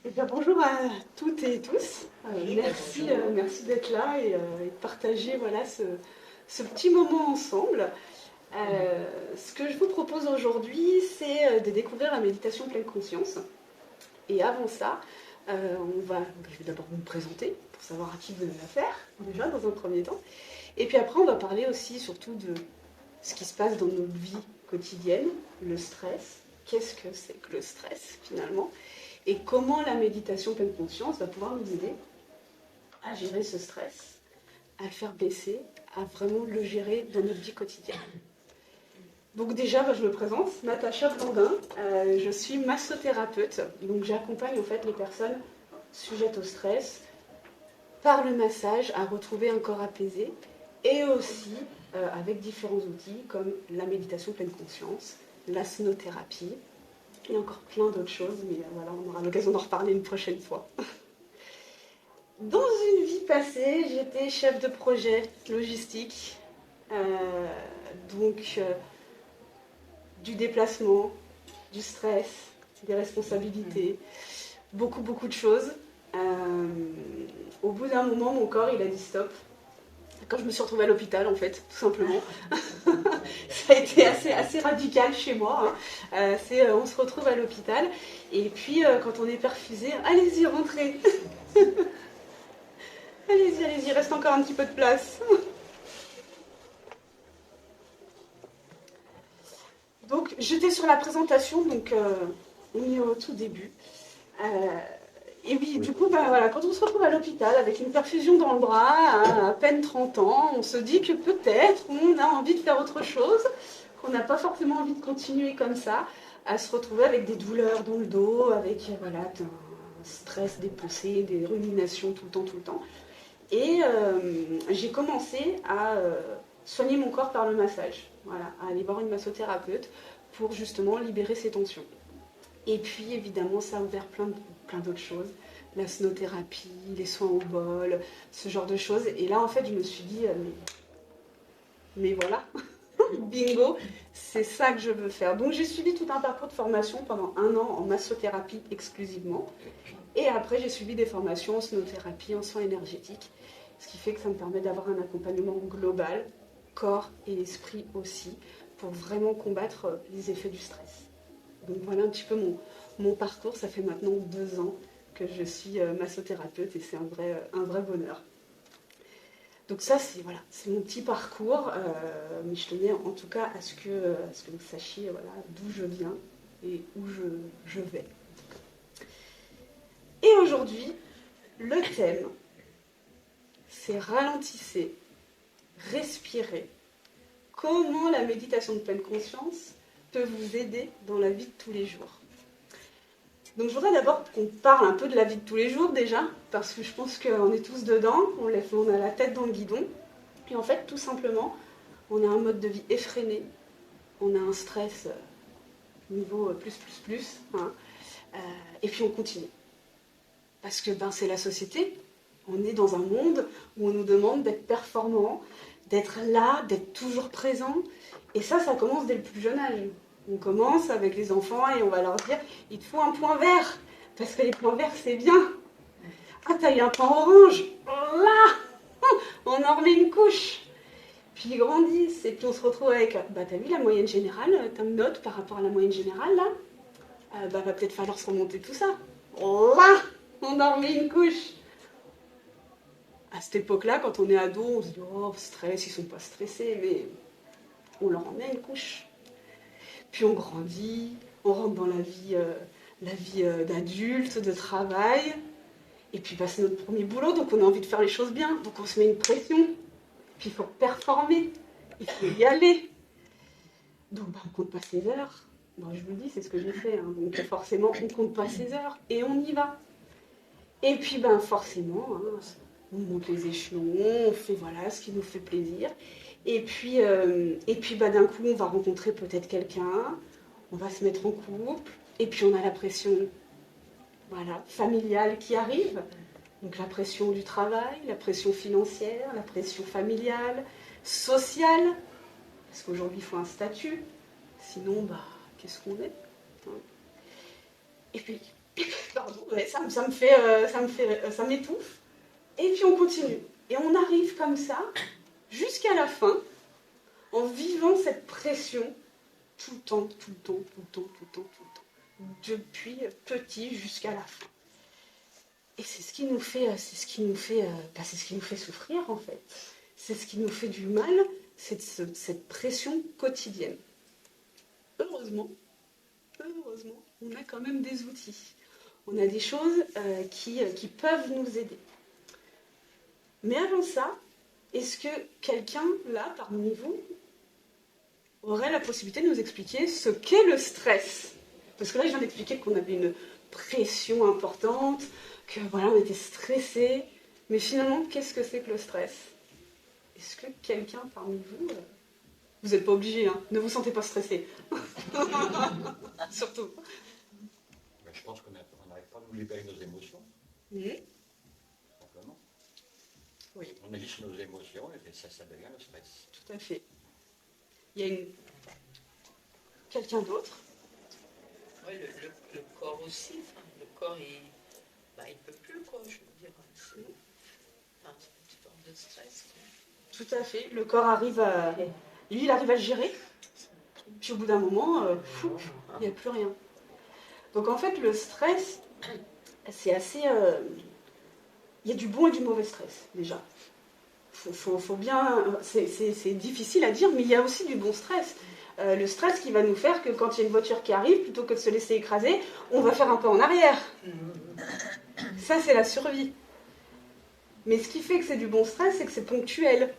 Eh bien, bonjour à toutes et tous. Merci d'être là et de partager voilà, ce petit moment ensemble. Ce que je vous propose aujourd'hui, c'est de découvrir la méditation pleine conscience. Et avant ça, je vais d'abord vous présenter pour savoir à qui vous allez la faire, déjà dans un premier temps. Et puis après, on va parler aussi surtout de ce qui se passe dans notre vie quotidienne, le stress. Qu'est-ce que c'est que le stress finalement? Et comment la méditation pleine conscience va pouvoir nous aider à gérer ce stress, à le faire baisser, à vraiment le gérer dans notre vie quotidienne. Donc déjà, je me présente, Natacha Blandin, je suis massothérapeute, donc j'accompagne en fait les personnes sujettes au stress par le massage à retrouver un corps apaisé et aussi avec différents outils comme la méditation pleine conscience, la sonothérapie et encore plein d'autres choses, mais voilà, on aura l'occasion d'en reparler une prochaine fois. Dans une vie passée, j'étais chef de projet logistique, donc du déplacement, du stress, des responsabilités, beaucoup de choses. Au bout d'un moment, mon corps, il a dit stop. Quand je me suis retrouvée à l'hôpital, en fait, tout simplement. Ça a été assez radical chez moi. Hein. On se retrouve à l'hôpital, et puis quand on est perfusé, allez-y, rentrez. Allez-y, il reste encore un petit peu de place. Donc, j'étais sur la présentation, donc on est au tout début. Euh, et oui, du coup, voilà, quand on se retrouve à l'hôpital avec une perfusion dans le bras, à peine 30 ans, on se dit que peut-être on a envie de faire autre chose, qu'on n'a pas forcément envie de continuer comme ça, à se retrouver avec des douleurs dans le dos, avec voilà, un stress, des pensées, des ruminations tout le temps. Et j'ai commencé à soigner mon corps par le massage, voilà, à aller voir une massothérapeute pour justement libérer ces tensions. Et puis évidemment, ça a ouvert plein d'autres choses, la sonothérapie, les soins au bol, ce genre de choses. Et là, en fait, je me suis dit, mais voilà, bingo, c'est ça que je veux faire. Donc j'ai suivi tout un parcours de formation pendant 1 an en massothérapie exclusivement. Et après, j'ai suivi des formations en sonothérapie, en soins énergétiques, ce qui fait que ça me permet d'avoir un accompagnement global, corps et esprit aussi, pour vraiment combattre les effets du stress. Donc voilà un petit peu mon parcours. Ça fait maintenant 2 ans que je suis massothérapeute et c'est un vrai bonheur. Donc ça, c'est mon petit parcours, mais je tenais en tout cas à ce que vous sachiez voilà, d'où je viens et où je vais. Et aujourd'hui, le thème, c'est ralentissez, respirez. Comment la méditation de pleine conscience peut vous aider dans la vie de tous les jours. Donc je voudrais d'abord qu'on parle un peu de la vie de tous les jours déjà, parce que je pense qu'on est tous dedans, on a la tête dans le guidon, et en fait tout simplement, on a un mode de vie effréné, on a un stress niveau plus, hein, et puis on continue. Parce que c'est la société, on est dans un monde où on nous demande d'être performant, d'être là, d'être toujours présent, et ça commence dès le plus jeune âge. On commence avec les enfants et on va leur dire il te faut un point vert, parce que les points verts c'est bien. Ah, t'as eu un point orange, là, on en remet une couche. Puis ils grandissent et puis on se retrouve avec t'as vu la moyenne générale, ta note par rapport à la moyenne générale là, va peut-être falloir se remonter tout ça. Là, on en remet une couche. À cette époque-là, quand on est ado, on se dit oh stress, ils sont pas stressés, mais on leur en met une couche. Puis on grandit, on rentre dans la vie d'adulte, de travail. Et puis c'est notre premier boulot, donc on a envie de faire les choses bien. Donc on se met une pression. Puis il faut performer, il faut y aller. Donc on compte pas ses heures. Bon, je vous le dis, c'est ce que j'ai fait. Hein. Donc forcément, on compte pas ses heures et on y va. Et puis forcément, hein, on monte les échelons, on fait voilà ce qui nous fait plaisir. Et puis d'un coup, on va rencontrer peut-être quelqu'un, on va se mettre en couple, et puis on a la pression familiale qui arrive. Donc la pression du travail, la pression financière, la pression familiale, sociale, parce qu'aujourd'hui il faut un statut, sinon qu'est-ce qu'on est, hein. Et puis, pardon, ouais, ça m'étouffe. Et puis on continue. Et on arrive comme ça, jusqu'à la fin, en vivant cette pression tout le temps, tout le temps, tout le temps, tout le temps, tout le temps. Depuis petit jusqu'à la fin. Et c'est ce qui nous fait, c'est ce qui nous fait souffrir en fait. C'est ce qui nous fait du mal, cette pression quotidienne. Heureusement, on a quand même des outils. On a des choses qui peuvent nous aider. Mais avant ça, est-ce que quelqu'un, là, parmi vous, aurait la possibilité de nous expliquer ce qu'est le stress? Parce que là, je viens d'expliquer qu'on avait une pression importante, que voilà, on était stressé. Mais finalement, qu'est-ce que c'est que le stress? Est-ce que quelqu'un parmi vous... Vous n'êtes pas obligé, hein, ne vous sentez pas stressé. Surtout. Mais je pense qu'on n'arrive pas à nous libérer nos émotions. Simplement. Oui. On élise nos émotions et ça devient le stress. Tout à fait. Il y a quelqu'un d'autre? Oui, le corps aussi. Le corps, il peut plus, quoi, je veux dire. C'est une forme de stress. Quoi. Tout à fait. Le corps arrive à... Lui, il arrive à le gérer. Puis au bout d'un moment, il n'y a plus rien. Donc en fait, le stress, c'est assez... Il y a du bon et du mauvais stress, déjà. Faut bien... C'est difficile à dire, mais il y a aussi du bon stress. Le stress qui va nous faire que quand il y a une voiture qui arrive, plutôt que de se laisser écraser, on va faire un pas en arrière. Ça, c'est la survie. Mais ce qui fait que c'est du bon stress, c'est que c'est ponctuel.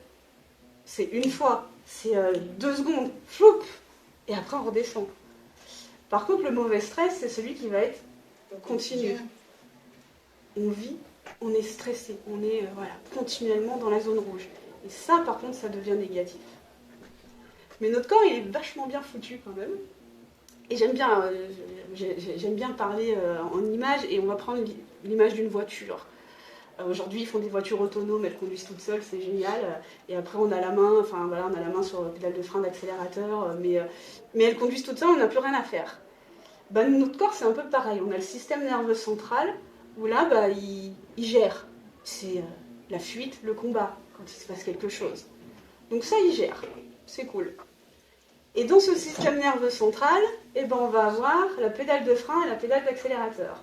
C'est une fois, c'est 2 secondes, floup, et après on redescend. Par contre, le mauvais stress, c'est celui qui va être continu. On vit, on est stressé, on est continuellement dans la zone rouge. Et ça, par contre, ça devient négatif. Mais notre corps, il est vachement bien foutu quand même. Et j'aime bien parler en images, et on va prendre l'image d'une voiture. Aujourd'hui, ils font des voitures autonomes, elles conduisent toutes seules, c'est génial. Et après, on a la main sur le pédale de frein, d'accélérateur, mais elles conduisent toutes seules, on n'a plus rien à faire. Notre corps, c'est un peu pareil. On a le système nerveux central, où là, il gère. C'est la fuite, le combat, quand il se passe quelque chose. Donc ça, il gère. C'est cool. Et dans ce système nerveux central, on va avoir la pédale de frein et la pédale d'accélérateur.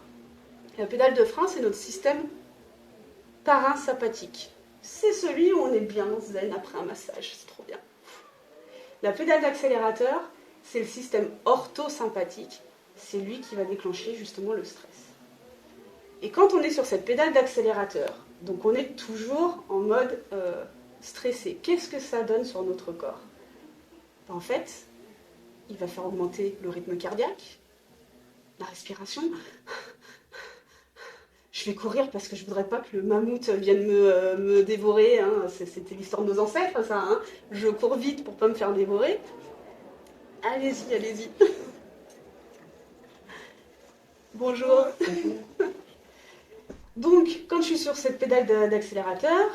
La pédale de frein, c'est notre système parasympathique. C'est celui où on est bien zen après un massage, c'est trop bien. La pédale d'accélérateur, c'est le système orthosympathique. C'est lui qui va déclencher justement le stress. Et quand on est sur cette pédale d'accélérateur, donc on est toujours en mode stressé, qu'est-ce que ça donne sur notre corps? En fait, il va faire augmenter le rythme cardiaque, la respiration. Je vais courir parce que je voudrais pas que le mammouth vienne me dévorer. Hein. C'était l'histoire de nos ancêtres, ça. Hein. Je cours vite pour pas me faire dévorer. Allez-y, allez-y. Bonjour. Donc, quand je suis sur cette pédale d'accélérateur,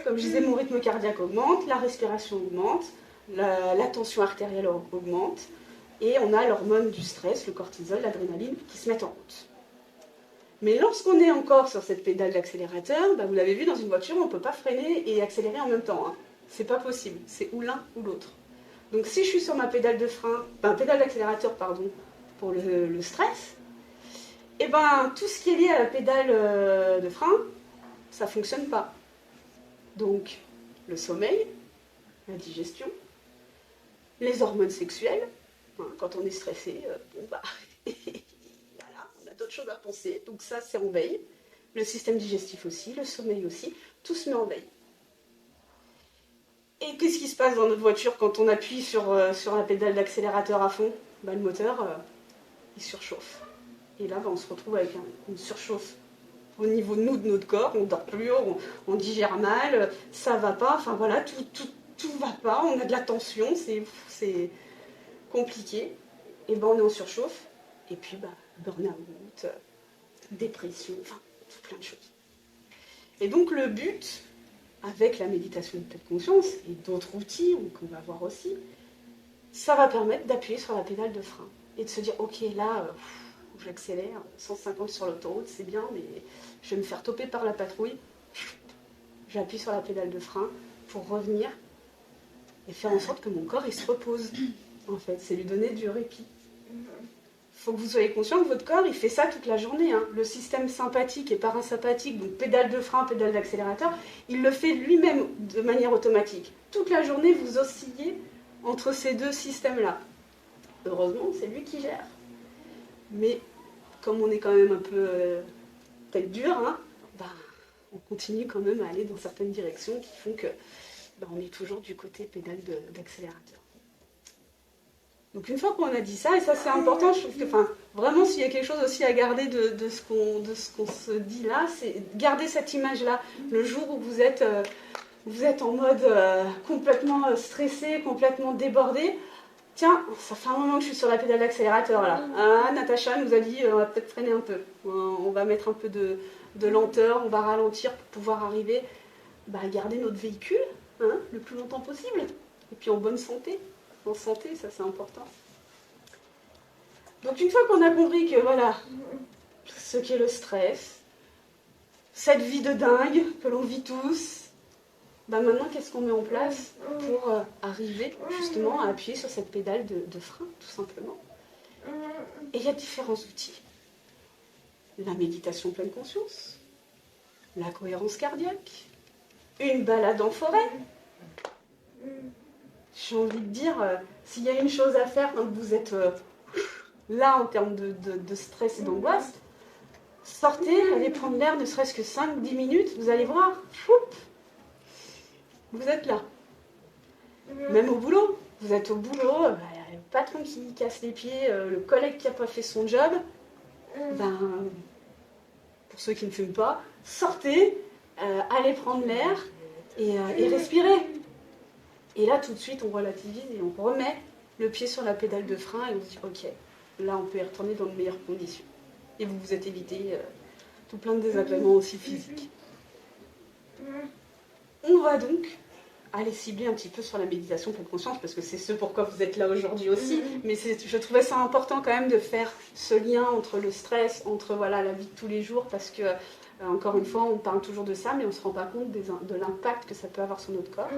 comme je disais, mon rythme cardiaque augmente, la respiration augmente, la tension artérielle augmente, et on a l'hormone du stress, le cortisol, l'adrénaline, qui se mettent en route. Mais lorsqu'on est encore sur cette pédale d'accélérateur, vous l'avez vu, dans une voiture, on ne peut pas freiner et accélérer en même temps. Hein. C'est pas possible, c'est ou l'un ou l'autre. Donc si je suis sur ma pédale de frein, pédale d'accélérateur, pardon, pour le stress, tout ce qui est lié à la pédale de frein, ça ne fonctionne pas. Donc, le sommeil, la digestion, les hormones sexuelles, hein, quand on est stressé, voilà, on a d'autres choses à penser, donc ça c'est en veille. Le système digestif aussi, le sommeil aussi, tout se met en veille. Et qu'est-ce qui se passe dans notre voiture quand on appuie sur la pédale d'accélérateur à fond? Le moteur, il surchauffe. Et là, on se retrouve avec une surchauffe au niveau de nous, de notre corps, on dort plus, on digère mal, ça va pas, enfin voilà, tout va pas, on a de la tension, c'est compliqué. Et on est en surchauffe, et puis burn-out, dépression, enfin, plein de choses. Et donc le but, avec la méditation de pleine conscience et d'autres outils qu'on va voir aussi, ça va permettre d'appuyer sur la pédale de frein et de se dire, ok, là, j'accélère, 150 sur l'autoroute, c'est bien, mais je vais me faire toper par la patrouille. J'appuie sur la pédale de frein pour revenir et faire en sorte que mon corps il se repose. En fait, c'est lui donner du répit. Il faut que vous soyez conscient que votre corps, il fait ça toute la journée. Hein. Le système sympathique et parasympathique, donc pédale de frein, pédale d'accélérateur, il le fait lui-même de manière automatique. Toute la journée, vous oscillez entre ces deux systèmes-là. Heureusement, c'est lui qui gère. Mais comme on est quand même un peu tête dure, hein, on continue quand même à aller dans certaines directions qui font que on est toujours du côté pédale d'accélérateur. Donc une fois qu'on a dit ça, et ça c'est important, je trouve que vraiment s'il y a quelque chose aussi à garder de ce qu'on se dit là, c'est garder cette image-là. Le jour où vous êtes en mode complètement stressé, complètement débordé, tiens, ça fait un moment que je suis sur la pédale d'accélérateur là. Ah, Natacha nous a dit on va peut-être freiner un peu. On va mettre un peu de lenteur, on va ralentir pour pouvoir arriver à garder notre véhicule le plus longtemps possible. Et puis en bonne santé. En santé, ça c'est important. Donc une fois qu'on a compris que voilà, ce qu'est le stress, cette vie de dingue que l'on vit tous, maintenant qu'est-ce qu'on met en place pour arriver justement à appuyer sur cette pédale de frein, tout simplement. Et il y a différents outils. La méditation pleine conscience, la cohérence cardiaque, une balade en forêt. J'ai envie de dire, s'il y a une chose à faire quand vous êtes là en termes de stress et d'angoisse, sortez, allez prendre l'air, ne serait-ce que 5-10 minutes, vous allez voir, vous êtes là. Même au boulot, vous êtes au boulot, le patron qui casse les pieds, le collègue qui n'a pas fait son job, pour ceux qui ne fument pas, sortez, allez prendre l'air et respirez. Et là, tout de suite, on relativise et on remet le pied sur la pédale de frein et on se dit, ok, là, on peut y retourner dans de meilleures conditions. Et vous vous êtes évité tout plein de désagréments aussi physiques. On va donc aller cibler un petit peu sur la méditation pleine conscience, parce que c'est ce pourquoi vous êtes là aujourd'hui aussi. Mais je trouvais ça important quand même de faire ce lien entre le stress, entre la vie de tous les jours, parce que, encore une fois, on parle toujours de ça, mais on ne se rend pas compte de l'impact que ça peut avoir sur notre corps.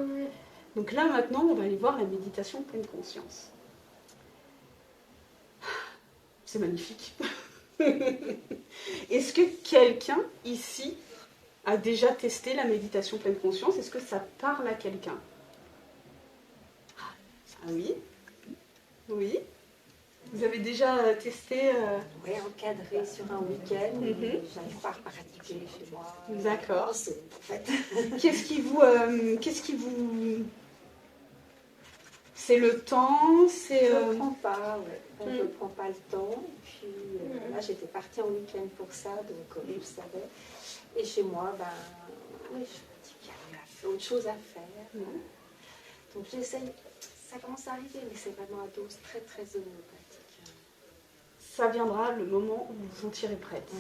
Donc là, maintenant, on va aller voir la méditation pleine conscience. C'est magnifique. Est-ce que quelqu'un ici a déjà testé la méditation pleine conscience? Est-ce que ça parle à quelqu'un? Ah oui? Oui? Vous avez déjà testé Oui, encadré sur un week-end. J'arrive pas à pratiquer chez moi. D'accord. En fait. Qu'est-ce qui vous... C'est le temps, c'est... Je ne prends pas, ouais. Je ne prends pas le temps. Puis là, j'étais partie en week-end pour ça, donc je savais. Et chez moi, oui, je me dis qu'il y a autre chose à faire. Donc j'essaye, ça commence à arriver, mais c'est vraiment à dose très très homéopathique. Ça viendra le moment où vous vous sentirez prête.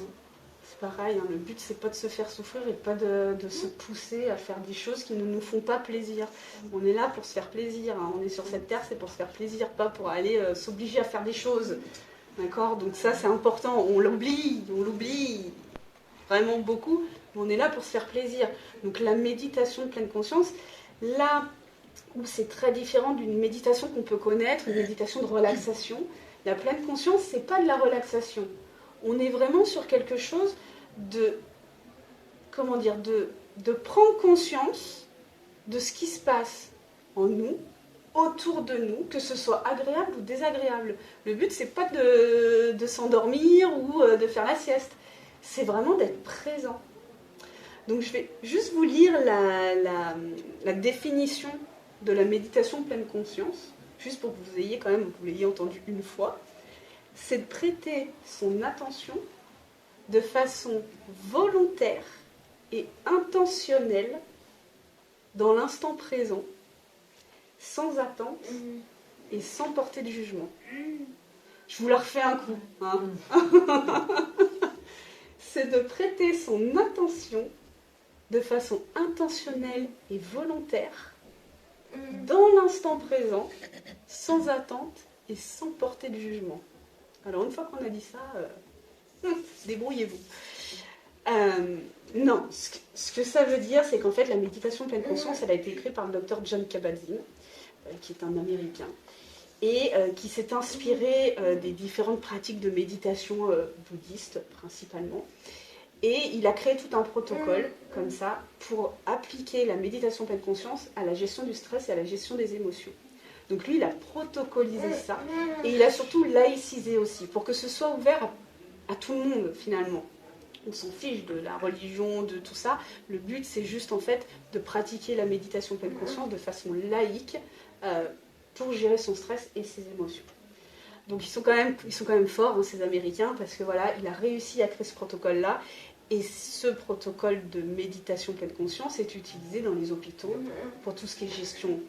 C'est pareil, le but c'est pas de se faire souffrir et pas de se pousser à faire des choses qui ne nous font pas plaisir. On est là pour se faire plaisir, on est sur cette terre, c'est pour se faire plaisir, pas pour aller s'obliger à faire des choses. D'accord? Donc ça c'est important, on l'oublie vraiment beaucoup, mais on est là pour se faire plaisir. Donc la méditation de pleine conscience, là où c'est très différent d'une méditation qu'on peut connaître, une méditation de relaxation, la pleine conscience c'est pas de la relaxation. On est vraiment sur quelque chose de prendre conscience de ce qui se passe en nous, autour de nous, que ce soit agréable ou désagréable. Le but, c'est pas de s'endormir ou de faire la sieste. C'est vraiment d'être présent. Donc je vais juste vous lire la définition de la méditation pleine conscience, juste pour que vous l'ayez entendu une fois. C'est de prêter son attention de façon volontaire et intentionnelle dans l'instant présent, sans attente et sans porter de jugement. Je vous la refais un coup. C'est de prêter son attention de façon intentionnelle et volontaire dans l'instant présent, sans attente et sans porter de jugement. Alors une fois qu'on a dit ça, Débrouillez-vous. Non, ce que ça veut dire, c'est qu'en fait, la méditation pleine conscience, elle a été écrite par le docteur John Kabat-Zinn, qui est un Américain, et qui s'est inspiré des différentes pratiques de méditation bouddhistes, principalement. Et il a créé tout un protocole, comme ça, pour appliquer la méditation pleine conscience à la gestion du stress et à la gestion des émotions. Donc lui, il a protocolisé ça, et il a surtout laïcisé aussi, pour que ce soit ouvert à tout le monde, finalement. On s'en fiche de la religion, de tout ça. Le but, c'est juste, en fait, de pratiquer la méditation pleine conscience de façon laïque pour gérer son stress et ses émotions. Donc ils sont quand même forts, hein, ces Américains, parce que voilà, il a réussi à créer ce protocole-là. Et ce protocole de méditation pleine conscience est utilisé dans les hôpitaux pour tout ce qui est gestion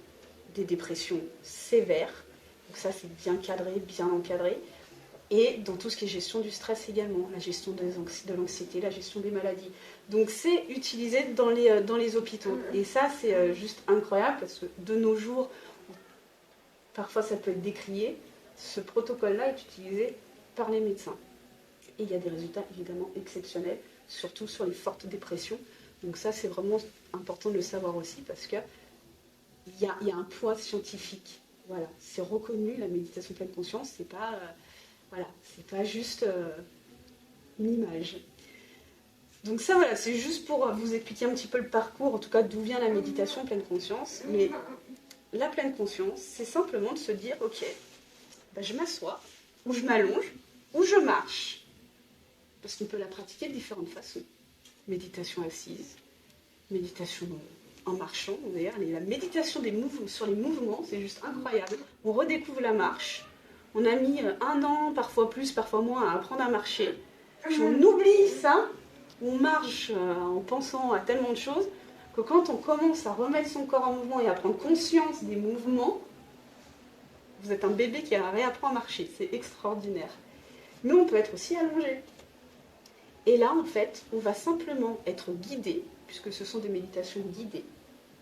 des dépressions sévères. Donc ça, c'est bien cadré, bien encadré. Et dans tout ce qui est gestion du stress également, la gestion de l'anxiété, la gestion des maladies. Donc c'est utilisé dans les hôpitaux. Et ça, c'est juste incroyable, parce que de nos jours, parfois ça peut être décrié. Ce protocole-là est utilisé par les médecins. Et il y a des résultats évidemment exceptionnels, surtout sur les fortes dépressions. Donc ça, c'est vraiment important de le savoir aussi, parce qu'il y a un poids scientifique. Voilà, c'est reconnu, la méditation pleine conscience, c'est pas... Voilà, c'est pas juste une image. Donc ça, voilà, c'est juste pour vous expliquer un petit peu le parcours, en tout cas d'où vient la méditation pleine conscience. Mais la pleine conscience, c'est simplement de se dire, ok, ben je m'assois, ou je m'allonge, ou je marche. Parce qu'on peut la pratiquer de différentes façons. Méditation assise, méditation en marchant. D'ailleurs, la méditation sur les mouvements, c'est juste incroyable. On redécouvre la marche. On a mis 1 an, parfois plus, parfois moins, à apprendre à marcher. Puis on oublie ça, on marche en pensant à tellement de choses, que quand on commence à remettre son corps en mouvement et à prendre conscience des mouvements, vous êtes un bébé qui réapprend à marcher. C'est extraordinaire. Mais on peut être aussi allongé. Et là, en fait, on va simplement être guidé, puisque ce sont des méditations guidées.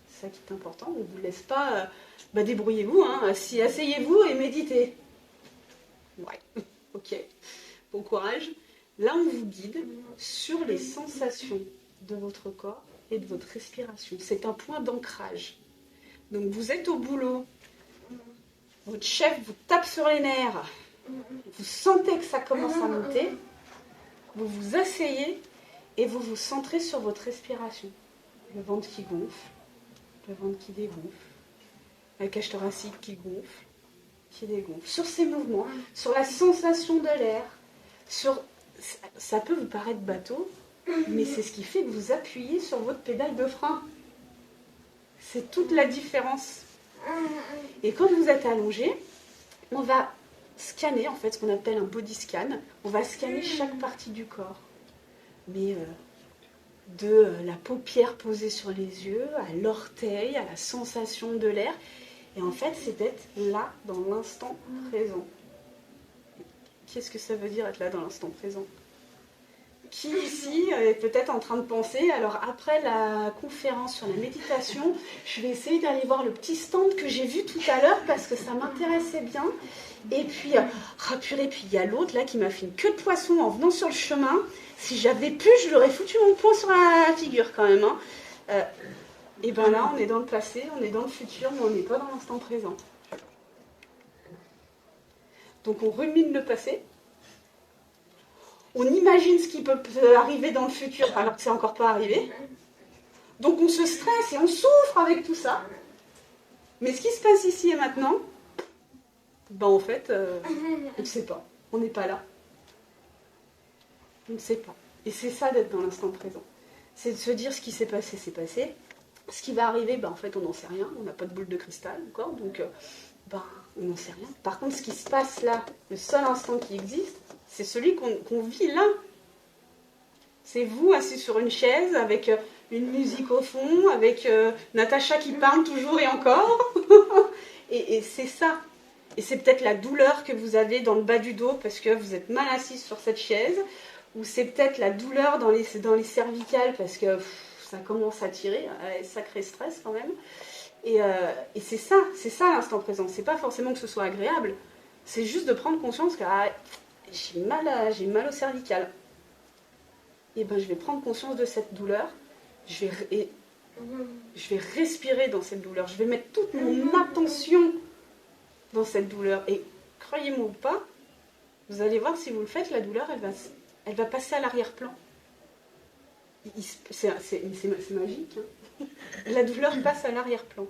C'est ça qui est important. On ne vous laisse pas... débrouillez-vous, hein, asseyez-vous et méditez. Ouais, ok, bon courage. Là, on vous guide sur les sensations de votre corps et de votre respiration. C'est un point d'ancrage. Donc, vous êtes au boulot, votre chef vous tape sur les nerfs, vous sentez que ça commence à monter, vous vous asseyez et vous vous centrez sur votre respiration. Le ventre qui gonfle, le ventre qui dégonfle, la cage thoracique qui gonfle, qui dégonfle, sur ces mouvements, sur la sensation de l'air, ça peut vous paraître bateau, mais c'est ce qui fait que vous appuyez sur votre pédale de frein. C'est toute la différence. Et quand vous êtes allongé, on va scanner, en fait, ce qu'on appelle un body scan. On va scanner chaque partie du corps. Mais de la paupière posée sur les yeux, à l'orteil, à la sensation de l'air. Et en fait, c'est d'être là, dans l'instant présent. Qu'est-ce que ça veut dire, être là, dans l'instant présent ? Qui ici est peut-être en train de penser, alors après la conférence sur la méditation, je vais essayer d'aller voir le petit stand que j'ai vu tout à l'heure, parce que ça m'intéressait bien. Et puis, purée, puis il y a l'autre, là, qui m'a fait une queue de poisson en venant sur le chemin. Si j'avais pu, je lui aurais foutu mon poing sur la figure, quand même, hein. Et bien là, on est dans le passé, on est dans le futur, mais on n'est pas dans l'instant présent. Donc on rumine le passé, on imagine ce qui peut arriver dans le futur alors que c'est encore pas arrivé. Donc on se stresse et on souffre avec tout ça. Mais ce qui se passe ici et maintenant, en fait, on ne sait pas, on n'est pas là. On ne sait pas. Et c'est ça d'être dans l'instant présent. C'est de se dire ce qui s'est passé, c'est passé. Ce qui va arriver, en fait, on n'en sait rien. On n'a pas de boule de cristal encore, donc on n'en sait rien. Par contre, ce qui se passe là, le seul instant qui existe, c'est celui qu'on vit là. C'est vous assis sur une chaise avec une musique au fond, avec Natacha qui parle toujours et encore. et c'est ça. Et c'est peut-être la douleur que vous avez dans le bas du dos parce que vous êtes mal assise sur cette chaise, ou c'est peut-être la douleur dans les cervicales parce que ça commence à tirer, sacré stress quand même. Et c'est ça l'instant présent. C'est pas forcément que ce soit agréable, c'est juste de prendre conscience que j'ai mal au cervical. et ben, je vais prendre conscience de cette douleur, je vais respirer dans cette douleur, je vais mettre toute mon attention dans cette douleur. Et croyez-moi ou pas, vous allez voir, si vous le faites, la douleur, elle va passer à l'arrière-plan. C'est magique. Hein. La douleur passe à l'arrière-plan.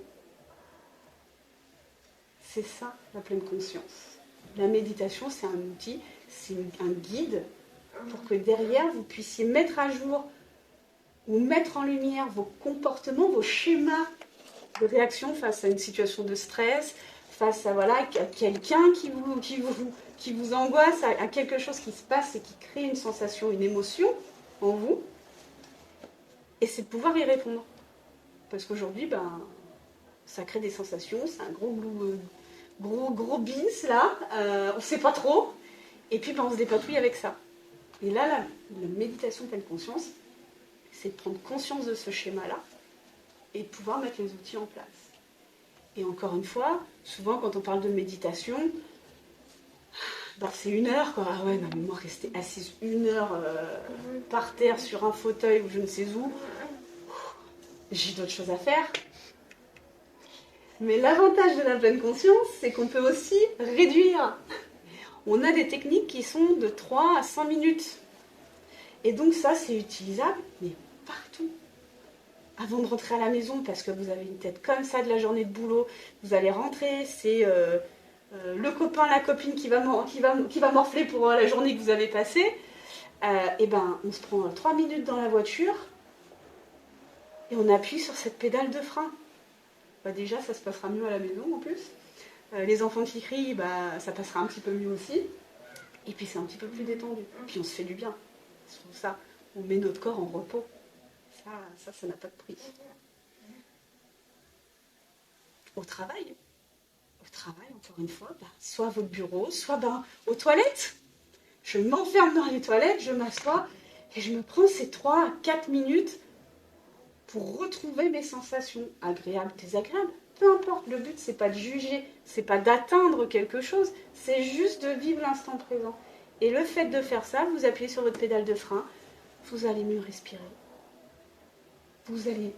C'est ça, la pleine conscience. La méditation, c'est un outil, c'est un guide pour que derrière, vous puissiez mettre à jour ou mettre en lumière vos comportements, vos schémas de réaction face à une situation de stress, face à, voilà, à quelqu'un qui vous angoisse, à quelque chose qui se passe et qui crée une sensation, une émotion en vous. Et c'est de pouvoir y répondre. Parce qu'aujourd'hui, ben, ça crée des sensations, c'est un gros bis là, on ne sait pas trop, et puis ben, on se dépatouille avec ça. Et là, la méditation pleine conscience, c'est de prendre conscience de ce schéma-là et de pouvoir mettre les outils en place. Et encore une fois, souvent quand on parle de méditation, ben, c'est 1 heure, quoi. Ah ouais, non, mais moi, rester assise 1 heure par terre sur un fauteuil ou je ne sais où, j'ai d'autres choses à faire. Mais l'avantage de la pleine conscience, c'est qu'on peut aussi réduire. On a des techniques qui sont de 3 à 5 minutes. Et donc ça, c'est utilisable, mais partout. Avant de rentrer à la maison, parce que vous avez une tête comme ça de la journée de boulot, vous allez rentrer, c'est le copain, la copine qui va morfler pour la journée que vous avez passée. Et ben, on se prend 3 minutes dans la voiture et on appuie sur cette pédale de frein. Bah déjà, ça se passera mieux à la maison en plus. Les enfants qui crient, bah, ça passera un petit peu mieux aussi. Et puis c'est un petit peu plus détendu. Puis on se fait du bien. Je trouve ça, on met notre corps en repos. Ça n'a pas de prix. Au travail, encore une fois, bah, soit à votre bureau, soit aux toilettes. Je m'enferme dans les toilettes, je m'assois et je me prends ces 3 à 4 minutes pour retrouver mes sensations, agréables, désagréables. Peu importe, le but, c'est pas de juger, c'est pas d'atteindre quelque chose, c'est juste de vivre l'instant présent. Et le fait de faire ça, vous appuyez sur votre pédale de frein, vous allez mieux respirer. Vous allez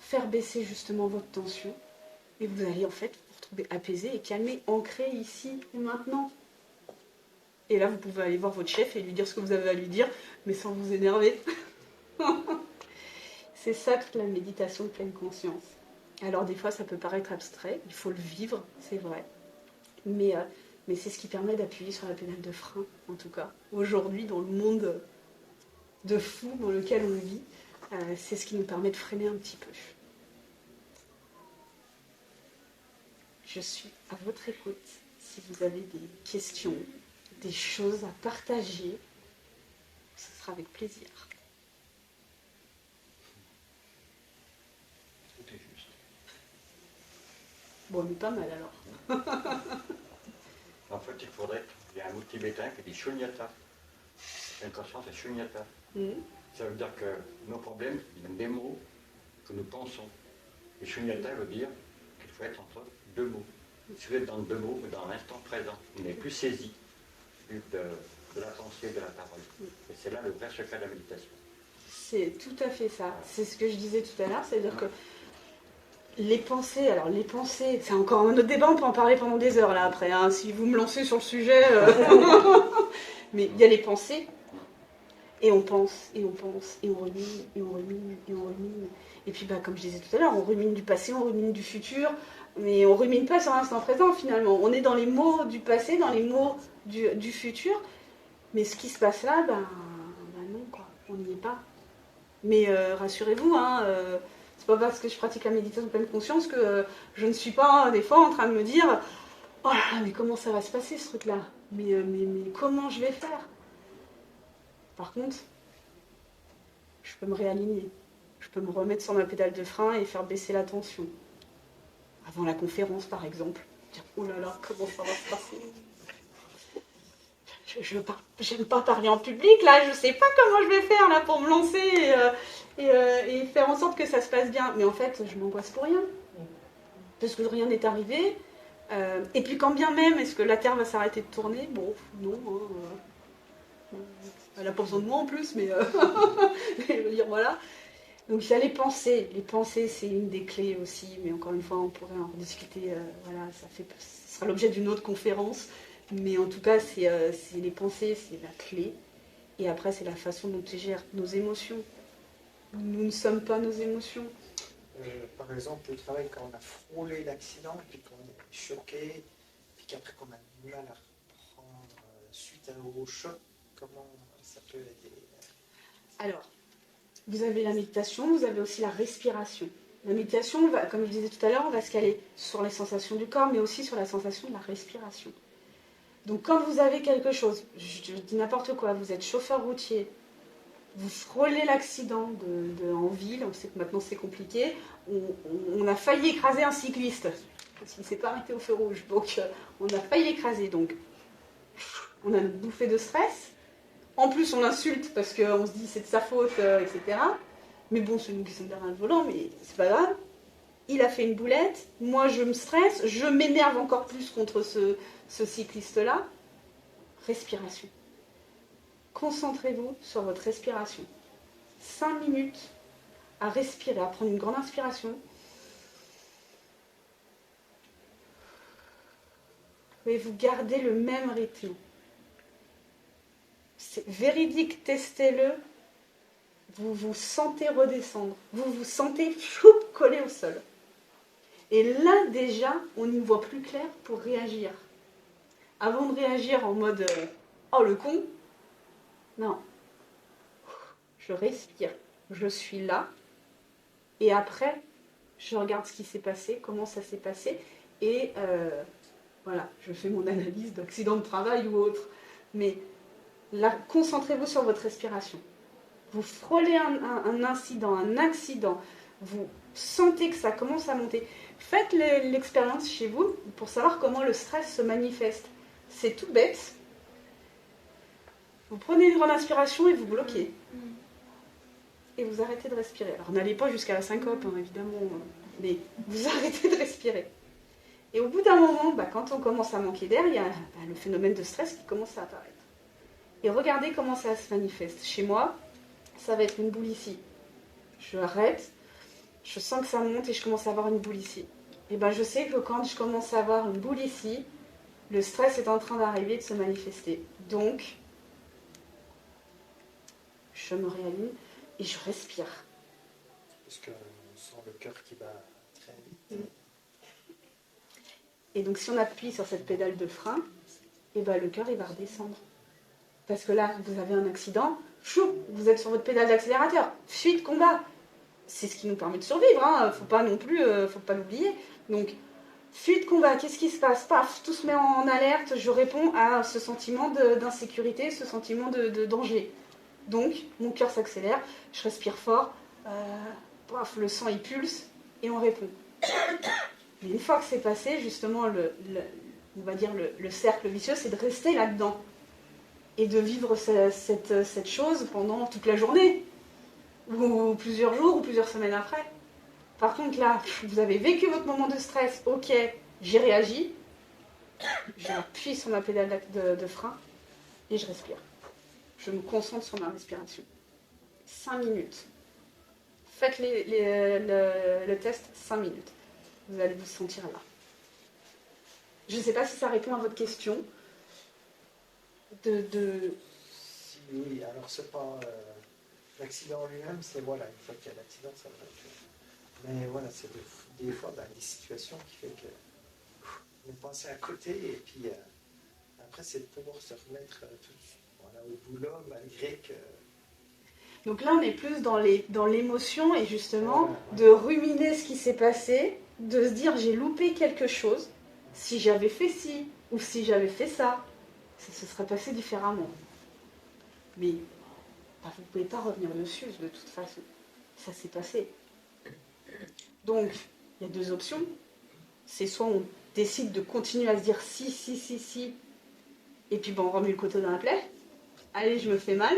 faire baisser justement votre tension et vous allez en fait vous retrouver apaisé et calmé, ancré ici et maintenant. Et là, vous pouvez aller voir votre chef et lui dire ce que vous avez à lui dire, mais sans vous énerver. C'est ça toute la méditation de pleine conscience. Alors des fois, ça peut paraître abstrait, il faut le vivre, c'est vrai. Mais c'est ce qui permet d'appuyer sur la pédale de frein, en tout cas. Aujourd'hui, dans le monde de fou dans lequel on vit, c'est ce qui nous permet de freiner un petit peu. Je suis à votre écoute. Si vous avez des questions, des choses à partager, ce sera avec plaisir. Tout est juste. Bon, mais pas mal alors. En fait, il y a un mot tibétain qui dit shunyata. Une conscience, c'est shunyata. Ça veut dire que nos problèmes viennent des mots que nous pensons. Et shunyata veut dire qu'il faut être entre 2 mots. Si vous êtes dans 2 mots, dans l'instant présent, vous n'êtes plus saisi de la pensée, de la parole. Et c'est là le vrai secret de la méditation. C'est tout à fait ça. C'est ce que je disais tout à l'heure, c'est-à-dire que les pensées, c'est encore un autre débat, on peut en parler pendant des heures là après, hein, si vous me lancez sur le sujet. Mais il y a les pensées, et on pense, et on pense, et on rumine, et on rumine, et on rumine. Et puis bah, comme je disais tout à l'heure, on rumine du passé, on rumine du futur, mais on rumine pas sur l'instant présent finalement. On est dans les mots du passé, dans les mots du futur, mais ce qui se passe là, bah non quoi, on n'y est pas. Mais rassurez-vous, hein, c'est pas parce que je pratique la méditation de pleine conscience que je ne suis pas des fois en train de me dire oh là là, mais comment ça va se passer ce truc-là, mais comment je vais faire. Par contre, je peux me réaligner, je peux me remettre sur ma pédale de frein et faire baisser la tension. Avant la conférence par exemple, dire oh là là, comment ça va se passer. J'aime pas parler en public, là, je sais pas comment je vais faire là pour me lancer et faire en sorte que ça se passe bien. Mais en fait, je m'angoisse pour rien. Parce que rien n'est arrivé. Et puis quand bien même, est-ce que la Terre va s'arrêter de tourner? Bon, non. Elle n'a pas besoin de moi en plus, mais je veux dire, voilà. Donc il y a les pensées. Les pensées, c'est une des clés aussi, mais encore une fois, on pourrait en rediscuter. Voilà, ce sera l'objet d'une autre conférence. Mais en tout cas, c'est les pensées, c'est la clé. Et après, c'est la façon dont tu gères nos émotions. Nous ne sommes pas nos émotions. Par exemple, au travail, quand on a frôlé l'accident, puis qu'on est choqué, puis qu'après qu'on a du mal à reprendre suite au choc, comment ça peut aider? Alors, vous avez la méditation, vous avez aussi la respiration. La méditation, comme je disais tout à l'heure, on va se caler sur les sensations du corps, mais aussi sur la sensation de la respiration. Donc quand vous avez quelque chose, je dis n'importe quoi, vous êtes chauffeur routier, vous frôlez l'accident en ville, on sait que maintenant c'est compliqué, on a failli écraser un cycliste, parce qu'il ne s'est pas arrêté au feu rouge, donc on a failli l'écraser, donc on a une bouffée de stress, en plus on l'insulte parce qu'on se dit c'est de sa faute, etc. Mais bon, c'est nous qui sommes derrière le volant, mais c'est pas grave. Il a fait une boulette, moi je me stresse, je m'énerve encore plus contre ce cycliste-là. Respiration. Concentrez-vous sur votre respiration. 5 minutes à respirer, à prendre une grande inspiration. Et vous gardez le même rythme. C'est véridique, testez-le. Vous vous sentez redescendre. Vous vous sentez collé au sol. Et là, déjà, on y voit plus clair pour réagir. Avant de réagir en mode oh le con, non. Je respire. Je suis là. Et après, je regarde ce qui s'est passé, comment ça s'est passé. Et voilà, je fais mon analyse d'accident de travail ou autre. Mais là, concentrez-vous sur votre respiration. Vous frôlez un incident, un accident. Vous sentez que ça commence à monter. Faites l'expérience chez vous pour savoir comment le stress se manifeste. C'est tout bête. Vous prenez une grande inspiration et vous bloquez. Et vous arrêtez de respirer. Alors n'allez pas jusqu'à la syncope, hein, évidemment, mais vous arrêtez de respirer. Et au bout d'un moment, quand on commence à manquer d'air, il y a le phénomène de stress qui commence à apparaître. Et regardez comment ça se manifeste. Chez moi, ça va être une boule ici. Je arrête, je sens que ça monte et je commence à avoir une boule ici. Et je sais que quand je commence à avoir une boule ici, le stress est en train d'arriver, de se manifester. Donc, je me réaligne et je respire. Parce qu'on sent le cœur qui bat très vite. Et donc, si on appuie sur cette pédale de frein, le cœur, il va redescendre. Parce que là, vous avez un accident, vous êtes sur votre pédale d'accélérateur. Fuite, combat. C'est ce qui nous permet de survivre, hein. Faut pas non plus, faut pas l'oublier. Donc, fuite, combat, qu'est-ce qui se passe? Paf, tout se met en alerte, je réponds à ce sentiment d'insécurité, ce sentiment de danger. Donc, mon cœur s'accélère, je respire fort, paf, le sang il pulse, et on répond. Mais une fois que c'est passé, justement, on va dire le cercle vicieux, c'est de rester là-dedans. Et de vivre cette chose pendant toute la journée, ou plusieurs jours, ou plusieurs semaines après. Par contre, là, vous avez vécu votre moment de stress, ok, j'ai réagi, j'appuie sur ma pédale de frein, et je respire. Je me concentre sur ma respiration. 5 minutes. Faites le test 5 minutes. Vous allez vous sentir là. Je ne sais pas si ça répond à votre question. Si, oui, alors c'est pas l'accident en lui-même, c'est voilà, une fois qu'il y a l'accident, ça va être. Mais voilà, c'est des fois des situations qui fait que on est passé à côté et puis après c'est de pouvoir se remettre au boulot malgré que. Donc là, on est plus dans l'émotion et justement de ruminer ce qui s'est passé, de se dire j'ai loupé quelque chose, si j'avais fait ci ou si j'avais fait ça se serait passé différemment. Mais vous ne pouvez pas revenir dessus de toute façon. Ça s'est passé. Donc, il y a 2 options. C'est soit on décide de continuer à se dire si, et puis on remet le couteau dans la plaie. Allez, je me fais mal.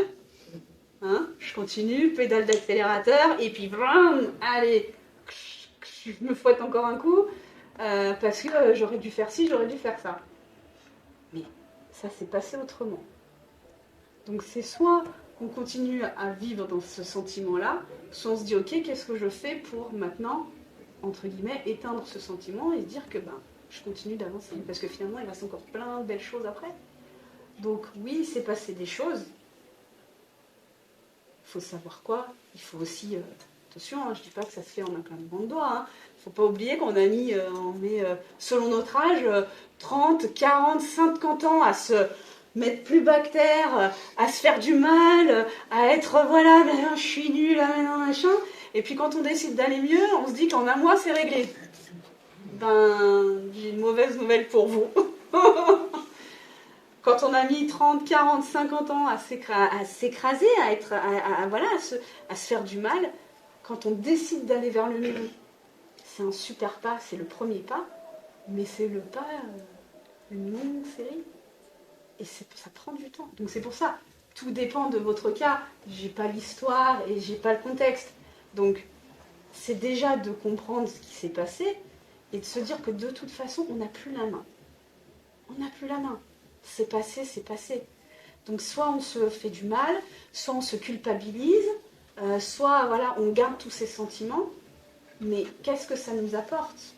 Hein, je continue, pédale d'accélérateur, et puis allez, je me fouette encore un coup, parce que j'aurais dû faire ci, j'aurais dû faire ça. Mais ça s'est passé autrement. Donc c'est soit on continue à vivre dans ce sentiment-là, soit on se dit, ok, qu'est-ce que je fais pour maintenant, entre guillemets, éteindre ce sentiment et se dire que je continue d'avancer. Parce que finalement, il reste encore plein de belles choses après. Donc oui, il s'est passé des choses. Il faut savoir quoi. Il faut aussi... attention, je ne dis pas que ça se fait en un claquement de doigts. Il ne faut pas oublier qu'on a mis, selon notre âge, 30, 40, 50 ans à se mettre plus bas que terre, à se faire du mal, à être, voilà, je suis nulle, machin. Et puis quand on décide d'aller mieux, on se dit qu'en un mois, c'est réglé. J'ai une mauvaise nouvelle pour vous. Quand on a mis 30, 40, 50 ans à s'écraser, à se faire du mal, quand on décide d'aller vers le mieux, c'est un super pas, c'est le premier pas, mais c'est le pas d'une longue série. Et ça prend du temps. Donc c'est pour ça, tout dépend de votre cas. J'ai pas l'histoire et j'ai pas le contexte. Donc c'est déjà de comprendre ce qui s'est passé et de se dire que de toute façon, on n'a plus la main. On n'a plus la main. C'est passé, c'est passé. Donc soit on se fait du mal, soit on se culpabilise, soit voilà, on garde tous ces sentiments. Mais qu'est-ce que ça nous apporte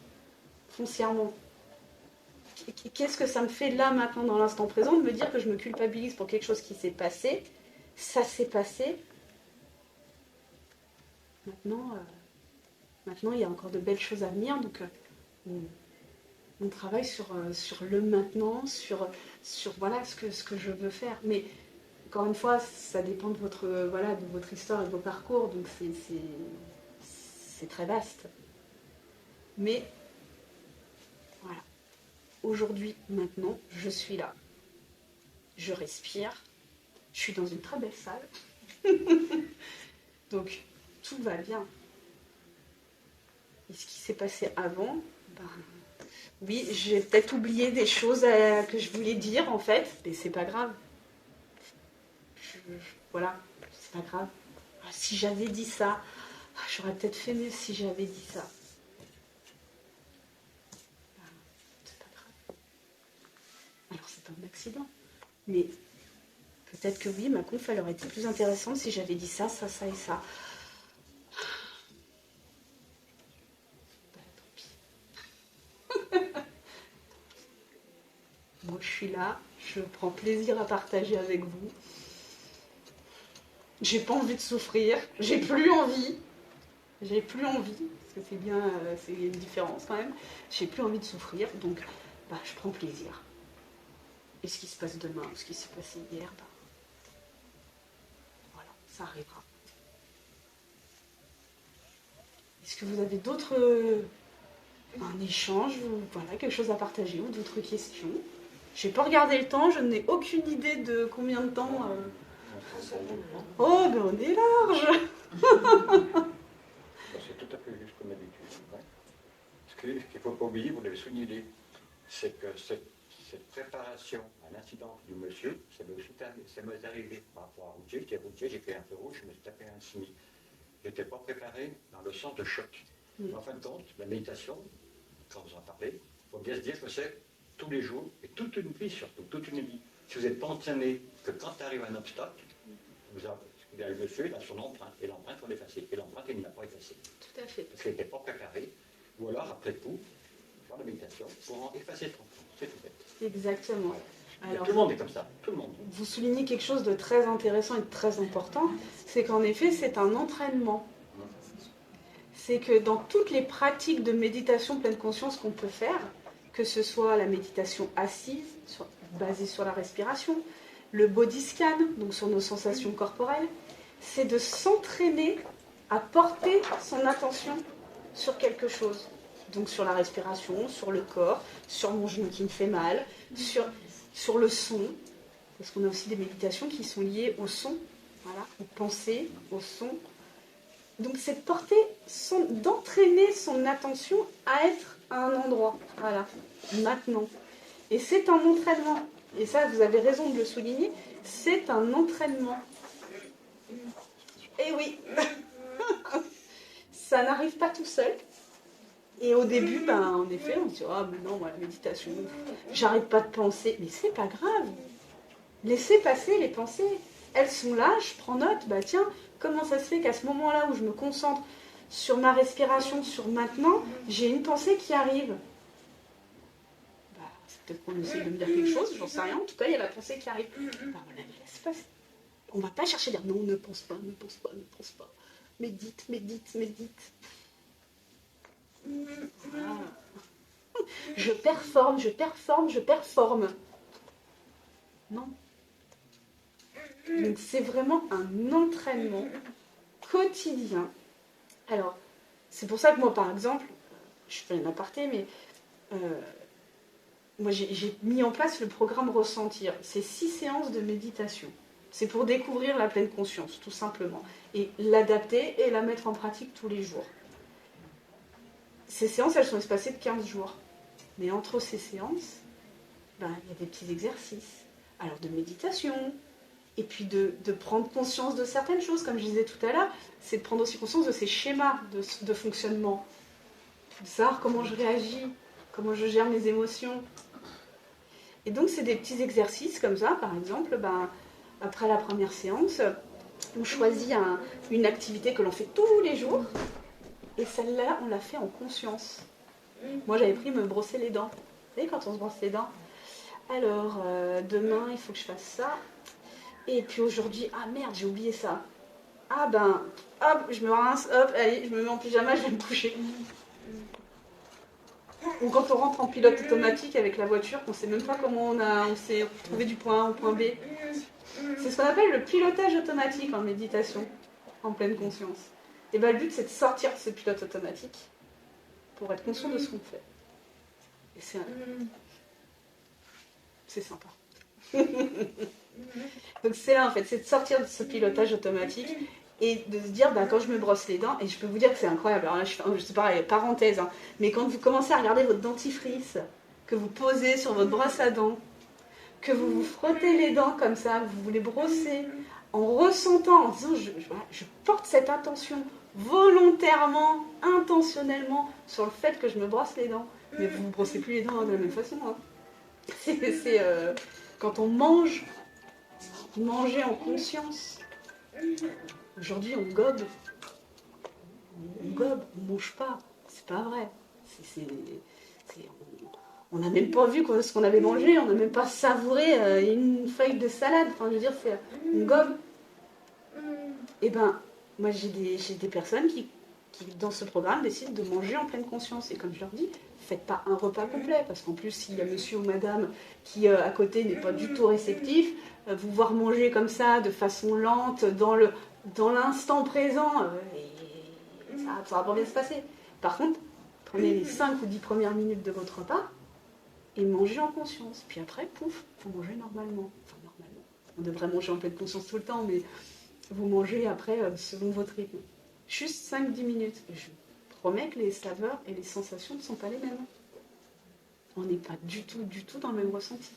foncièrement ? Qu'est-ce que ça me fait là, maintenant, dans l'instant présent, de me dire que je me culpabilise pour quelque chose qui s'est passé. Ça s'est passé. Maintenant, il y a encore de belles choses à venir. Donc, on travaille sur le maintenant, sur voilà, ce que je veux faire. Mais, encore une fois, ça dépend de votre histoire et de vos parcours. Donc, c'est très vaste. Mais... voilà. Aujourd'hui, maintenant, je suis là. Je respire. Je suis dans une très belle salle. Donc, tout va bien. Et ce qui s'est passé avant, oui, j'ai peut-être oublié des choses que je voulais dire, en fait, mais c'est pas grave. Voilà, c'est pas grave. Si j'avais dit ça, j'aurais peut-être fait mieux si j'avais dit ça. Alors, c'est un accident. Mais peut-être que oui, ma conf, elle aurait été plus intéressante si j'avais dit ça, ça, ça et ça. Tant pis. Moi, je suis là. Je prends plaisir à partager avec vous. J'ai pas envie de souffrir. J'ai plus envie. J'ai plus envie. Parce que c'est bien, c'est une différence quand même. J'ai plus envie de souffrir. Donc, je prends plaisir. Et ce qui se passe demain, ce qui s'est passé hier, voilà, ça arrivera. Est-ce que vous avez d'autres... un échange, voilà, quelque chose à partager ou d'autres questions? Je n'ai pas regardé le temps, je n'ai aucune idée de combien de temps... Oh, on est large. C'est tout à fait juste comme d'habitude. Ouais. Ce qu'il ne faut pas oublier, vous l'avez souligné, c'est que cette préparation à l'incident du monsieur, ça m'est arrivé par rapport à routier. J'étais routier, j'ai fait un feu rouge, je me suis tapé un semi. Je n'étais pas préparé dans le sens de choc. Mais en fin de compte, la méditation, quand vous en parlez, il faut bien se dire que c'est tous les jours, et toute une vie surtout, toute une vie. Si vous n'êtes pas entraîné, que quand arrive un obstacle, le monsieur, il a son empreinte, et l'empreinte, il faut l'effacer. Et l'empreinte, il ne l'a pas effacée. Tout à fait. Parce qu'il n'était pas préparé. Ou alors, après coup, faire la méditation pour en effacer le tampon. C'est tout fait. Exactement. Alors, tout le monde est comme ça, tout le monde. Vous soulignez quelque chose de très intéressant et de très important, c'est qu'en effet, c'est un entraînement. C'est que dans toutes les pratiques de méditation pleine conscience qu'on peut faire, que ce soit la méditation assise, basée sur la respiration, le body scan, donc sur nos sensations corporelles, c'est de s'entraîner à porter son attention sur quelque chose. Donc sur la respiration, sur le corps, sur mon genou qui me fait mal, sur le son, parce qu'on a aussi des méditations qui sont liées au son, voilà, aux pensées, au son. Donc c'est d'entraîner son attention à être à un endroit, voilà, maintenant. Et c'est un entraînement. Et ça, vous avez raison de le souligner, c'est un entraînement. Et oui, ça n'arrive pas tout seul. Et au début, en effet, on se dit « Ah, mais non, moi, la méditation, j'arrête pas de penser. » Mais c'est pas grave. Laissez passer les pensées. elles sont là, je prends note, bah tiens, comment ça se fait qu'à ce moment-là où je me concentre sur ma respiration, sur maintenant, j'ai une pensée qui arrive. Bah, c'est peut-être qu'on essaie de me dire quelque chose, j'en sais rien, en tout cas, il y a la pensée qui arrive. Bah, on la laisse passer. On va pas chercher à dire non, ne pense pas, ne pense pas, ne pense pas. Médite, médite, médite. Voilà. Je performe, je performe, je performe. Non. Donc c'est vraiment un entraînement quotidien. Alors, c'est pour ça que moi, par exemple, je fais un aparté, mais moi j'ai mis en place le programme Ressentir. C'est 6 séances de méditation. C'est pour découvrir la pleine conscience, tout simplement. Et l'adapter et la mettre en pratique tous les jours. Ces séances, elles sont espacées de 15 jours. Mais entre ces séances, ben, il y a des petits exercices. Alors de méditation, et puis de prendre conscience de certaines choses, comme je disais tout à l'heure, c'est de prendre aussi conscience de ces schémas de fonctionnement, de savoir comment je réagis, comment je gère mes émotions. Et donc c'est des petits exercices comme ça, par exemple, ben, après la première séance, on choisit une activité que l'on fait tous les jours, et celle-là, on l'a fait en conscience. Moi, j'avais pris me brosser les dents. Vous savez, quand on se brosse les dents, alors, demain, il faut que je fasse ça. Et puis aujourd'hui, ah merde, j'ai oublié ça. Ah ben, hop, je me rince, hop, allez, je me mets en pyjama, je vais me coucher. Ou quand on rentre en pilote automatique avec la voiture, qu'on ne sait même pas comment on s'est trouvé du point A au point B. C'est ce qu'on appelle le pilotage automatique en méditation, en pleine conscience. Et ben le but, c'est de sortir de ce pilote automatique pour être conscient de ce qu'on fait. Et c'est sympa. Donc c'est là en fait, c'est de sortir de ce pilotage automatique et de se dire, bah, quand je me brosse les dents, et je peux vous dire que c'est incroyable, alors là je sais pas, parenthèse, hein, mais quand vous commencez à regarder votre dentifrice, que vous posez sur votre brosse à dents, que vous vous frottez les dents comme ça, vous vous les brossez, en ressentant, en disant, je porte cette attention volontairement, intentionnellement sur le fait que je me brosse les dents, mais vous ne vous brossez plus les dents de la même façon. Hein. C'est quand on mange, manger en conscience. Aujourd'hui, on gobe. On gobe, on mange pas. C'est pas vrai. On n'a même pas vu ce qu'on avait mangé, on n'a même pas savouré une feuille de salade. Enfin, je veux dire, on gobe. Et ben, moi, j'ai des personnes qui, dans ce programme, décident de manger en pleine conscience. Et comme je leur dis, faites pas un repas complet, parce qu'en plus, s'il y a monsieur ou madame qui, à côté, n'est pas du tout réceptif, vous voir manger comme ça, de façon lente, dans l'instant présent, ça va pas bien se passer. Par contre, prenez les 5 ou 10 premières minutes de votre repas et mangez en conscience. Puis après, pouf, vous mangez normalement. Enfin, normalement. On devrait manger en pleine conscience tout le temps, mais vous mangez après selon votre rythme. Juste 5-10 minutes. Je promets que les saveurs et les sensations ne sont pas les mêmes. On n'est pas du tout dans le même ressenti.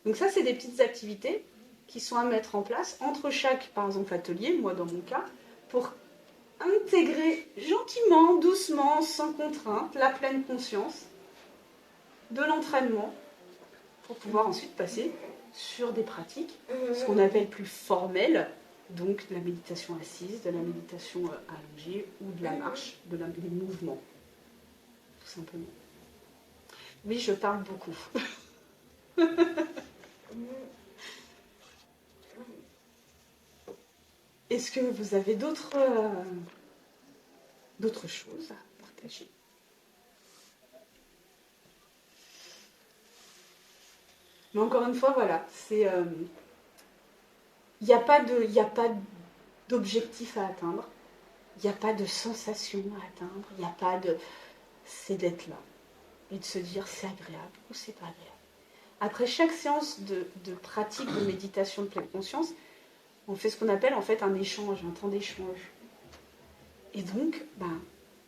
Donc ça, c'est des petites activités qui sont à mettre en place entre chaque, par exemple, atelier, moi dans mon cas, pour intégrer gentiment, doucement, sans contrainte, la pleine conscience de l'entraînement pour pouvoir ensuite passer sur des pratiques, ce qu'on appelle plus formelles, donc de la méditation assise, de la méditation allongée ou de la marche, des mouvements, tout simplement. Oui, je parle beaucoup. Est-ce que vous avez d'autres choses à partager ? Mais encore une fois, voilà, c'est il n'y a pas d'objectif à atteindre, il n'y a pas de sensation à atteindre, il n'y a pas de... C'est d'être là et de se dire c'est agréable ou c'est pas agréable. Après chaque séance de pratique de méditation de pleine conscience, on fait ce qu'on appelle en fait un échange, un temps d'échange. Et donc,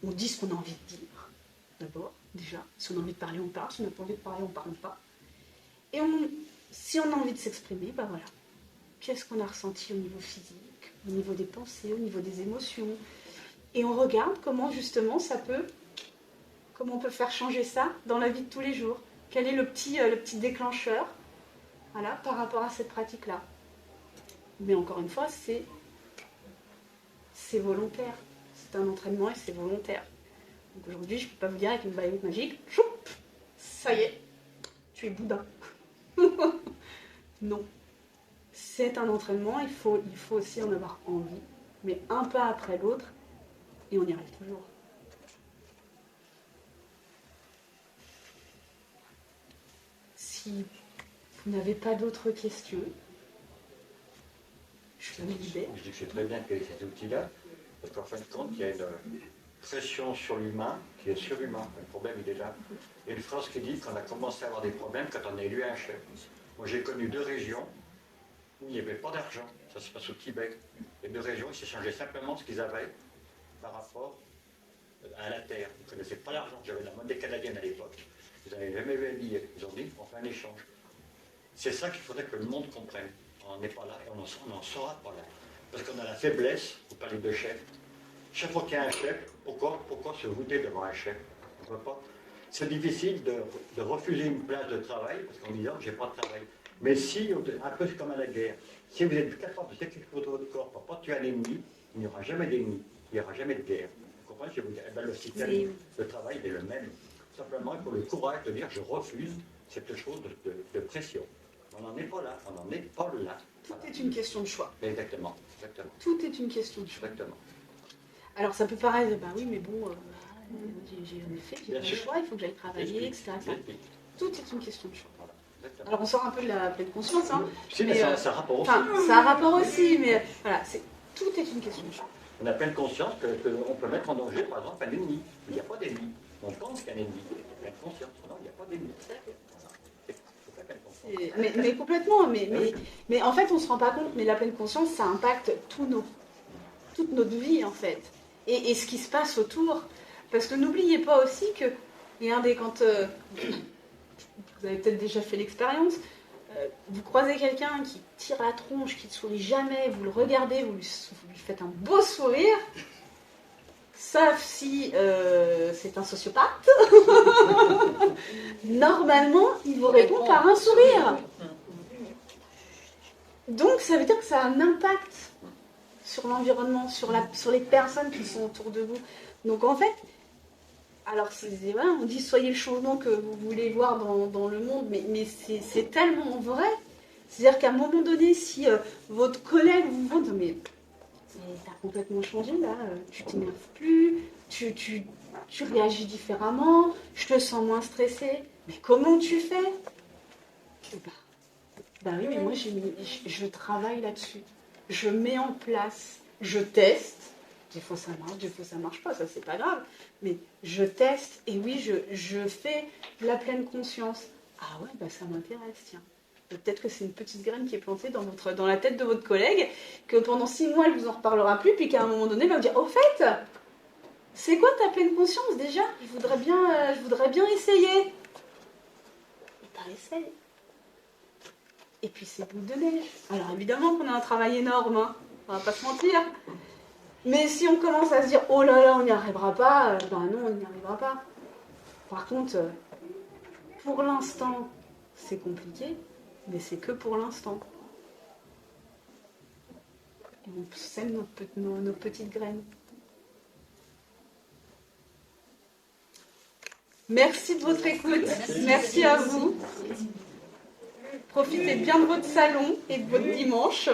on dit ce qu'on a envie de dire, d'abord, déjà. Si on a envie de parler, on parle. Si on n'a pas envie de parler, on ne parle pas. Et si on a envie de s'exprimer, voilà. Qu'est-ce qu'on a ressenti au niveau physique, au niveau des pensées, au niveau des émotions. Et on regarde comment justement comment on peut faire changer ça dans la vie de tous les jours. Quel est le petit déclencheur, voilà, par rapport à cette pratique-là. Mais encore une fois, c'est volontaire. C'est un entraînement et c'est volontaire. Donc aujourd'hui, je ne peux pas vous dire avec une baguette magique, choup, ça y est, tu es Bouddha. Non. C'est un entraînement, il faut aussi en avoir envie, mais un pas après l'autre, et on y arrive toujours. Si vous n'avez pas d'autres questions, je me libère. Je dis que c'est très bien qu'il y ait ces outils-là, parce qu'en fin de compte, il y a une pression sur l'humain qui est surhumain. Le problème, il est là. Il y a une phrase qui dit qu'on a commencé à avoir des problèmes quand on a élu un chef. Moi, j'ai connu 2 régions où il n'y avait pas d'argent. Ça se passe au Tibet. Les 2 régions, ils s'échangeaient simplement ce qu'ils avaient par rapport à la terre. Ils ne connaissaient pas l'argent. J'avais la monnaie canadienne à l'époque. Ils n'avaient jamais vu un billet. Ils ont dit, on fait un échange. C'est ça qu'il faudrait que le monde comprenne. On n'est pas là et on n'en sera pas là. Parce qu'on a la faiblesse, vous parlez de chef. Chaque fois qu'il y a un chef, pourquoi se voûter devant un chef? On peut pas. C'est difficile de refuser une place de travail parce qu'en disant j'ai pas de travail. Mais si, un peu comme à la guerre, si vous êtes capable de sacrifier votre corps pour ne pas tuer un ennemi, il n'y aura jamais d'ennemi, il n'y aura jamais de guerre. Vous comprenez? Je vais vous dire, le système de travail est le même. Simplement, il faut le courage de dire je refuse cette chose de pression. On n'en est pas là, on n'en est pas là. Tout est une question de choix. Exactement. Tout est une question de choix. Exactement. Alors ça peut paraître, bah oui, mais bon, j'ai en effet, j'ai Bien pas le sûr. choix, il faut que j'aille travailler, etc. Tout est une question de choix. Exactement. Alors on sort un peu de la pleine conscience, hein. Si, mais, mais ça a rapport aussi. Enfin, ça a un rapport aussi, mais voilà, tout est une question de choix. On a pleine conscience qu'on peut mettre en danger, par exemple, un ennemi. Il n'y a pas d'ennemi. On pense qu'il y a un ennemi. Il y a pleine conscience. Non, il n'y a pas d'ennemi. Mais complètement, mais en fait on se rend pas compte, mais la pleine conscience ça impacte toute notre vie en fait, et ce qui se passe autour, parce que n'oubliez pas aussi que, regardez, quand vous avez peut-être déjà fait l'expérience, vous croisez quelqu'un qui tire la tronche, qui ne sourit jamais, vous le regardez, vous lui faites un beau sourire, sauf si c'est un sociopathe, normalement, il vous répond par un sourire. Donc, ça veut dire que ça a un impact sur l'environnement, sur les personnes qui sont autour de vous. Donc, en fait, alors, voilà, on dit soyez le changement que vous voulez voir dans le monde, mais c'est tellement vrai. C'est-à-dire qu'à un moment donné, si votre collègue vous dit mais t'as complètement changé là, tu t'énerves plus, tu réagis différemment, je te sens moins stressée. Mais comment tu fais? Bah oui, mais moi je travaille là-dessus. Je mets en place, je teste. Des fois ça marche, des fois ça marche pas, ça c'est pas grave. Mais je teste et oui, je fais de la pleine conscience. Ah ouais, bah ça m'intéresse, tiens. Peut-être que c'est une petite graine qui est plantée dans la tête de votre collègue, que pendant 6 mois, elle vous en reparlera plus, puis qu'à un moment donné, elle va vous dire, au fait, c'est quoi ta pleine conscience déjà? Je voudrais bien essayer. Et t'as essayé. Et puis c'est boule de neige. Alors évidemment qu'on a un travail énorme, hein, on va pas se mentir. Mais si on commence à se dire, oh là là, on n'y arrivera pas, ben non, on n'y arrivera pas. Par contre, pour l'instant, c'est compliqué. Mais c'est que pour l'instant. Et on sème nos petites graines. Merci de votre écoute. Merci à vous. Profitez bien de votre salon et de votre dimanche.